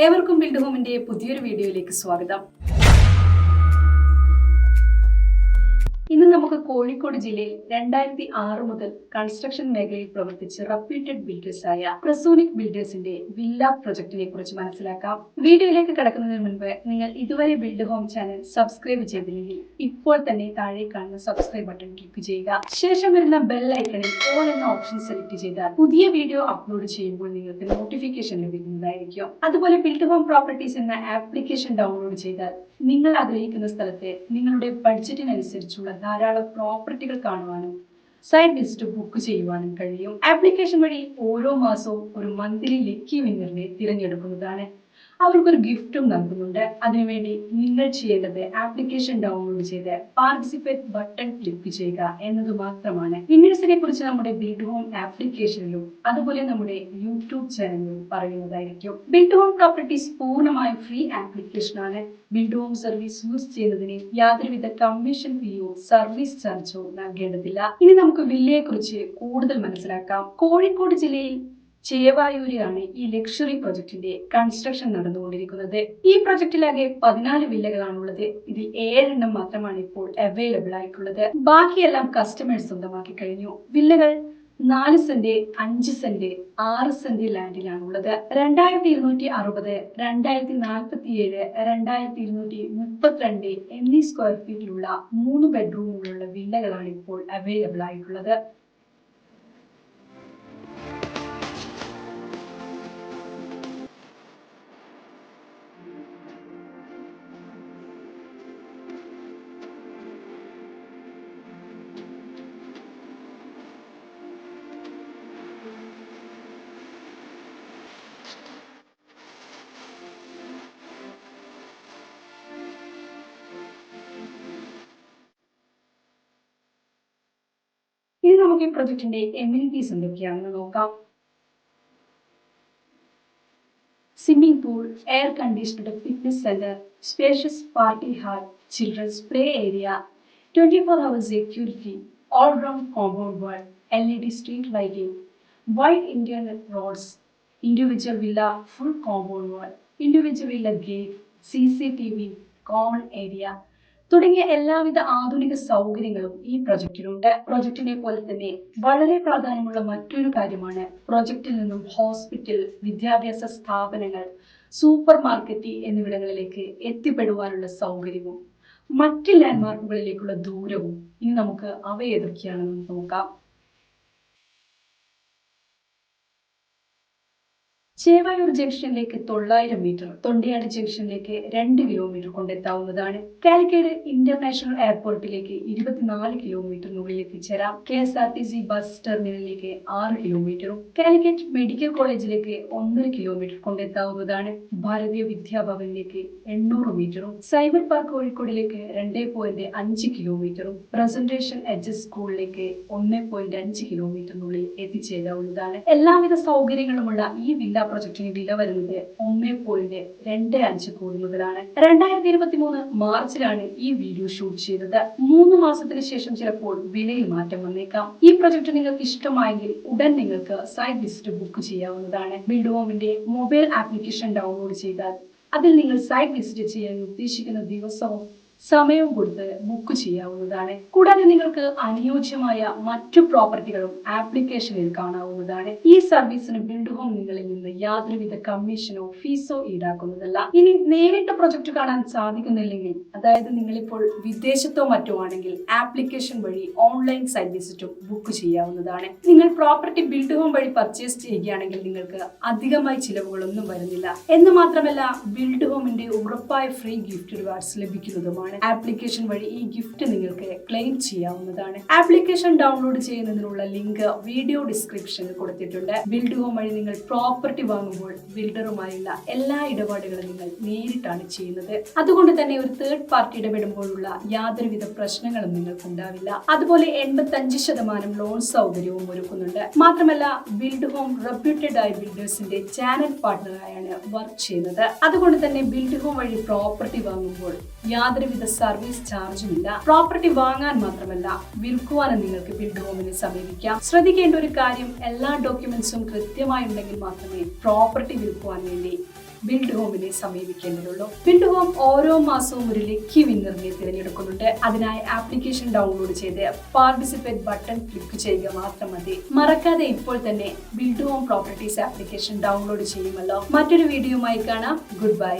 ഏവർക്കും ബിൽഡ് ഹോമിന്റെ പുതിയൊരു വീഡിയോയിലേക്ക് സ്വാഗതം. ഇന്ന് നമുക്ക് കോഴിക്കോട് ജില്ലയിൽ 2006 മുതൽ കൺസ്ട്രക്ഷൻ മേഖലയിൽ പ്രവർത്തിച്ച് റെപ്യൂട്ടഡ് ബിൽഡേഴ്സായ പ്രസൂനിക് ബിൽഡേഴ്സിന്റെ വില്ല പ്രൊജക്ടിനെ കുറിച്ച് മനസ്സിലാക്കാം. വീഡിയോയിലേക്ക് കടക്കുന്നതിന് മുൻപ് നിങ്ങൾ ഇതുവരെ ബിൽഡ് ഹോം ചാനൽ സബ്സ്ക്രൈബ് ചെയ്തില്ലെങ്കിൽ ഇപ്പോൾ തന്നെ താഴെ കാണുന്ന സബ്സ്ക്രൈബ് ബട്ടൺ ക്ലിക്ക് ചെയ്യുക. ശേഷം വരുന്ന ബെൽ ഐക്കണിൽ ഓൾ എന്ന ഓപ്ഷൻ സെലക്ട് ചെയ്താൽ പുതിയ വീഡിയോ അപ്ലോഡ് ചെയ്യുമ്പോൾ നിങ്ങൾക്ക് നോട്ടിഫിക്കേഷൻ ലഭിക്കുന്നതായിരിക്കും. അതുപോലെ ബിൽഡ് ഹോം പ്രോപ്പർട്ടീസ് എന്ന ആപ്ലിക്കേഷൻ ഡൗൺലോഡ് ചെയ്താൽ നിങ്ങൾ ആഗ്രഹിക്കുന്ന സ്ഥലത്തെ നിങ്ങളുടെ ബഡ്ജറ്റിനനുസരിച്ചുള്ള ധാരാളം പ്രോപ്പർട്ടികൾ കാണുവാനും സൈറ്റ് വിസിറ്റ് ബുക്ക് ചെയ്യുവാനും കഴിയും. ആപ്ലിക്കേഷൻ വഴി ഓരോ മാസവും ഒരു മന്ത്ലി ലക്കി വിന്നറിനെ തിരഞ്ഞെടുക്കുന്നതാണ്. അവർക്കൊരു ഗിഫ്റ്റും നൽകുന്നുണ്ട്. അതിനുവേണ്ടി നിങ്ങൾ ചെയ്യേണ്ടത് ആപ്ലിക്കേഷൻ ഡൗൺലോഡ് ചെയ്ത് പാർട്ടിസിപ്പേറ്റ് ബട്ടൺ ക്ലിക്ക് ചെയ്യുക എന്നത് മാത്രമാണ്. വിന്നേഴ്സിനെ കുറിച്ച് നമ്മുടെ ബിൽഡ് ഹോം ആപ്ലിക്കേഷനിലും അതുപോലെ നമ്മുടെ യൂട്യൂബ് ചാനലിലും പറയുന്നതായിരിക്കും. ബിൽഡ് ഹോം പ്രോപ്പർട്ടീസ് പൂർണ്ണമായും ഫ്രീ ആപ്ലിക്കേഷൻ ആണ്. ബിൽഡ് ഹോം സർവീസ് യൂസ് ചെയ്യുന്നതിന് യാതൊരുവിധ കമ്മീഷൻ ഫീയോ സർവീസ് ചാർജോ നൽകേണ്ടതില്ല. ഇനി നമുക്ക് വില്ലയെ കുറിച്ച് കൂടുതൽ മനസ്സിലാക്കാം. കോഴിക്കോട് ജില്ലയിൽ ചേവായൂരിലാണ് ഈ ലക്ഷറി പ്രൊജക്ടിന്റെ കൺസ്ട്രക്ഷൻ നടന്നുകൊണ്ടിരിക്കുന്നത്. ഈ പ്രൊജക്ടിലാകെ 14 വില്ലകളാണുള്ളത്. ഇതിൽ 7 മാത്രമാണ് ഇപ്പോൾ അവൈലബിൾ ആയിട്ടുള്ളത്. ബാക്കിയെല്ലാം കസ്റ്റമേഴ്സ് സ്വന്തമാക്കി കഴിഞ്ഞു. വില്ലകൾ 4 സെന്റ്, 5 സെന്റ്, 6 സെന്റ് ലാൻഡിലാണുള്ളത്. 2260, 2047, 2232 എന്നീ സ്ക്വയർ ഫീറ്റിലുള്ള 3 ബെഡ്റൂമുകളുള്ള വില്ലകളാണ് ഇപ്പോൾ അവൈലബിൾ ആയിട്ടുള്ളത്. ഇനി നമുക്ക് ഈ പ്രൊജക്ടിന്റെ എമിനിറ്റീസ് എന്തൊക്കെയാണെന്ന് നോക്കാം. Swimming pool, air conditioned fitness centre, spacious party hall, children's play area, 24 hours security, all round compound wall, LED street lighting, wide internal roads, individual villa full compound wall, individual villa gate, CCTV, common area തുടങ്ങിയ എല്ലാവിധ ആധുനിക സൗകര്യങ്ങളും ഈ പ്രൊജക്റ്റിലുണ്ട്. പ്രൊജക്റ്റിനെ പോലെ തന്നെ വളരെ പ്രാധാന്യമുള്ള മറ്റൊരു കാര്യമാണ് പ്രൊജക്റ്റിൽ നിന്നും ഹോസ്പിറ്റൽ, വിദ്യാഭ്യാസ സ്ഥാപനങ്ങൾ, സൂപ്പർ മാർക്കറ്റ് എന്നിവിടങ്ങളിലേക്ക് എത്തിപ്പെടുവാനുള്ള സൗകര്യവും മറ്റ് ലാൻഡ്മാർക്കുകളിലേക്കുള്ള ദൂരവും. ഇനി നമുക്ക് അവ ഏതൊക്കെയാണെന്ന് നോക്കാം. ചേവായൂർ ജംഗ്ഷനിലേക്ക് 900 മീറ്റർ, തൊണ്ടിയാട് ജംഗ്ഷനിലേക്ക് 2 കിലോമീറ്റർ കൊണ്ടെത്താവുന്നതാണ്. കാലിക്കറ്റ് ഇന്റർനാഷണൽ എയർപോർട്ടിലേക്ക് 24 കിലോമീറ്ററിനുള്ളിൽ എത്തിച്ചേരാം. KSRTC ബസ് ടെർമിനലിലേക്ക് 6 കിലോമീറ്ററും കാലിക്കറ്റ് മെഡിക്കൽ കോളേജിലേക്ക് 1.5 കിലോമീറ്റർ കൊണ്ടെത്താവുന്നതാണ്. ഭാരതീയ വിദ്യാഭവനിലേക്ക് 800 മീറ്ററും സൈബർ പാർക്ക് കോഴിക്കോടിലേക്ക് 2.5 കിലോമീറ്ററും പ്രസന്റേഷൻ HS സ്കൂളിലേക്ക് 1.5 കിലോമീറ്ററിനുള്ളിൽ എത്തിച്ചേരാവുന്നതാണ്. എല്ലാവിധ സൗകര്യങ്ങളുമുള്ള ഈ വില്ല പ്രൊജക്ടിന് വില വരുന്നത് 1.25 കോടി മുതലാണ്. 2023 മാർച്ചിലാണ് ഈ വീഡിയോ ഷൂട്ട് ചെയ്തത്. 3 മാസത്തിന് ശേഷം ചിലപ്പോൾ വിലയിൽ മാറ്റം വന്നേക്കാം. ഈ പ്രൊജക്ട് നിങ്ങൾക്ക് ഇഷ്ടമായെങ്കിൽ ഉടൻ നിങ്ങൾക്ക് സൈറ്റ് വിസിറ്റ് ബുക്ക് ചെയ്യാവുന്നതാണ്. ബിൽഡ് ഹോമിന്റെ മൊബൈൽ ആപ്ലിക്കേഷൻ ഡൗൺലോഡ് ചെയ്താൽ അതിൽ നിങ്ങൾ സൈറ്റ് വിസിറ്റ് ചെയ്യാൻ ഉദ്ദേശിക്കുന്ന ദിവസവും സമയവും കൊടുത്ത് ബുക്ക് ചെയ്യാവുന്നതാണ്. കൂടാതെ നിങ്ങൾക്ക് അനുയോജ്യമായ മറ്റു പ്രോപ്പർട്ടികളും ആപ്ലിക്കേഷനിൽ കാണാവുന്നതാണ്. ഈ സർവീസിന് ബിൽഡ് ഹോം നിങ്ങളിൽ നിന്ന് യാതൊരുവിധ കമ്മീഷനോ ഫീസോ ഈടാക്കുന്നതല്ല. ഇനി നേരിട്ട് പ്രൊജക്ട് കാണാൻ സാധിക്കുന്നില്ലെങ്കിൽ, അതായത് നിങ്ങളിപ്പോൾ വിദേശത്തോ മറ്റോ ആണെങ്കിൽ ആപ്ലിക്കേഷൻ വഴി ഓൺലൈൻ സൈറ്റ് വിസിറ്റും ബുക്ക് ചെയ്യാവുന്നതാണ്. നിങ്ങൾ പ്രോപ്പർട്ടി ബിൽഡ് ഹോം വഴി പർച്ചേസ് ചെയ്യുകയാണെങ്കിൽ നിങ്ങൾക്ക് അധികമായി ചിലവുകളൊന്നും വരുന്നില്ല. എന്ന് മാത്രമല്ല ബിൽഡ് ഹോമിന്റെ ഉറപ്പായ ഫ്രീ ഗിഫ്റ്റ് റിവാർഡ്സ് ലഭിക്കുന്നതുമാണ്. ആപ്ലിക്കേഷൻ വഴി ഈ ഗിഫ്റ്റ് നിങ്ങൾക്ക് ക്ലെയിം ചെയ്യാവുന്നതാണ്. ആപ്ലിക്കേഷൻ ഡൗൺലോഡ് ചെയ്യുന്നതിനുള്ള ലിങ്ക് വീഡിയോ ഡിസ്ക്രിപ്ഷനിൽ കൊടുത്തിട്ടുണ്ട്. ബിൽഡ് ഹോം വഴി നിങ്ങൾ പ്രോപ്പർട്ടി വാങ്ങുമ്പോൾ ബിൽഡറുമായുള്ള എല്ലാ ഇടപാടുകളും നിങ്ങൾ നേരിട്ടാണ് ചെയ്യുന്നത്. അതുകൊണ്ട് തന്നെ ഒരു തേർഡ് പാർട്ടി ഇടപെടുമ്പോഴുള്ള യാതൊരുവിധ പ്രശ്നങ്ങളും നിങ്ങൾക്ക് ഉണ്ടാവില്ല. അതുപോലെ 85% ലോൺ സൗകര്യവും ഒരുക്കുന്നുണ്ട്. മാത്രമല്ല ബിൽഡ് ഹോം റെപ്യൂട്ടഡ് ആയ ബിൽഡേഴ്സിന്റെ ചാനൽ പാർട്ണറായാണ് വർക്ക് ചെയ്യുന്നത്. അതുകൊണ്ട് തന്നെ ബിൽഡ് ഹോം വഴി പ്രോപ്പർട്ടി വാങ്ങുമ്പോൾ യാതൊരുവിധ സർവീസ് ചാർജും ഇല്ല. പ്രോപ്പർട്ടി വാങ്ങാൻ മാത്രമല്ല വിൽക്കുവാനും നിങ്ങൾക്ക് ബിൽഡ് ഹോമിനെ സമീപിക്കാം. ശ്രദ്ധിക്കേണ്ട ഒരു കാര്യം, എല്ലാ ഡോക്യുമെന്റ്സും കൃത്യമായി ഉണ്ടെങ്കിൽ മാത്രമേ പ്രോപ്പർട്ടി വിൽക്കുവാൻ വേണ്ടി ബിൽഡ് ഹോമിനെ സമീപിക്കേണ്ടതുള്ളൂ. ബിൽഡ് ഹോം ഓരോ മാസവും ഒരു ലക്കി വിന്നറിനെ തിരഞ്ഞെടുക്കുന്നുണ്ട്. അതിനായി ആപ്ലിക്കേഷൻ ഡൗൺലോഡ് ചെയ്ത് പാർട്ടിസിപ്പേറ്റ് ബട്ടൺ ക്ലിക്ക് ചെയ്യുക മാത്രം മതി. മറക്കാതെ ഇപ്പോൾ തന്നെ build home properties application download ചെയ്യുമല്ലോ. മറ്റൊരു വീഡിയോയുമായി കാണാം. Good bye.